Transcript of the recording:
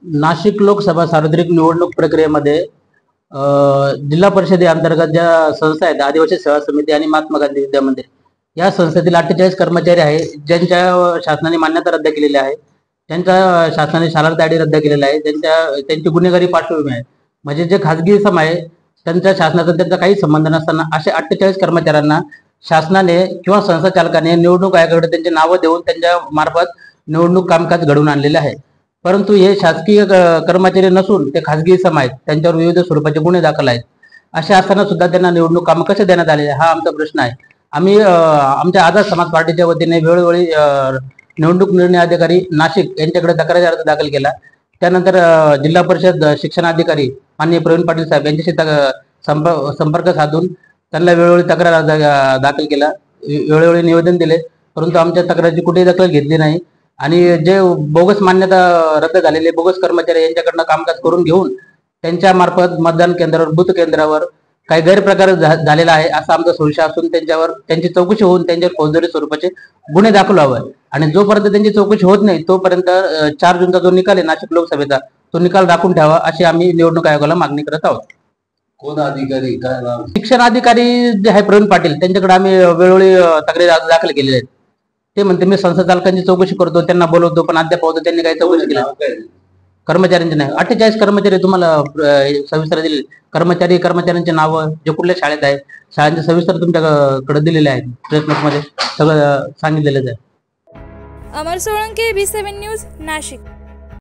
नाशिक लोकसभा सार्वत्रिक निवडणूक प्रक्रियेमध्ये जिल्हा परिषदेअंतर्गत ज्या संस्था आहेत, आदिवासी सेवा समिती आणि महात्मा गांधी विद्या मंदिर, या संस्थेतील 48 कर्मचारी आहेत ज्यांच्या शासनाने मान्यता रद्द केलेली आहे, त्यांच्या शासनाने शालार दाढी रद्द केलेला आहे, त्यांची गुन्हेगारी पार्श्वभूमी आहे. म्हणजे जे खाजगी सम आहे त्यांच्या शासनाचा त्यांचा काही संबंध नसताना असे 48 कर्मचाऱ्यांना शासनाने किंवा संस्था चालकाने निवडणूक आयोगाकडे त्यांची नावं देऊन त्यांच्या मार्फत निवडणूक कामकाज घडवून आणलेले आहे. परंतु हे शासकीय कर्मचारी नसून ते खाजगी सम आहेत, त्यांच्यावर विविध स्वरूपाचे गुन्हे दाखल आहेत. असे असताना सुद्धा त्यांना निवडणूक काम कसे देण्यात आले हा आमचा प्रश्न आहे. आम्ही आमच्या आझाद समाज पार्टीच्या वतीने वेळोवेळी निवडणूक निर्णय अधिकारी नाशिक यांच्याकडे तक्रारी अर्ज दाखल केला. त्यानंतर जिल्हा परिषद शिक्षणाधिकारी माननीय प्रवीण पाटील साहेब यांच्याशी संपर्क साधून त्यांना वेळोवेळी तक्रार अर्ज दाखल केला, वेळोवेळी निवेदन दिले, परंतु आमच्या तक्रारीची कुठेही दखल घेतली नाही. आणि जे बोगस मान्यता रद्द झालेले बोगस कर्मचारी यांच्याकडनं कामकाज करून घेऊन त्यांच्या मार्फत मतदान केंद्रावर बूथ केंद्रावर काही गैरप्रकार झालेला आहे असा आमचा संशय असून त्यांची चौकशी होऊन त्यांच्यावर फौजदारी स्वरूपाचे गुन्हे दाखल व्हावे. आणि जोपर्यंत त्यांची चौकशी होत नाही तोपर्यंत 4 जूनचा जो निकाल आहे नाशिक लोकसभेचा तो निकाल राखून ठेवा अशी आम्ही निवडणूक आयोगाला मागणी करत आहोत. कोण अधिकारी काय नाव? शिक्षण अधिकारी जे आहे प्रवीण पाटील त्यांच्याकडे आम्ही वेळोवेळी तक्रारी दाखल केलेल्या आहेत. ते म्हणते मी संस्था चालकांची चौकशी करतो, त्यांना बोलवतो, पण अद्याप त्यांनी काही चौकशी केली. कर्मचाऱ्यांचे नाही, 48 कर्मचारी तुम्हाला सविस्तर दिले. कर्मचाऱ्यांचे नाव जे कुठल्या शाळेत आहे शाळांचे सविस्तर तुमच्याकडे दिलेले आहेत. प्रेस नोटमध्ये सगळं सांगितलेलं आहे. अमर सोळंके, B7 न्यूज, नाशिक.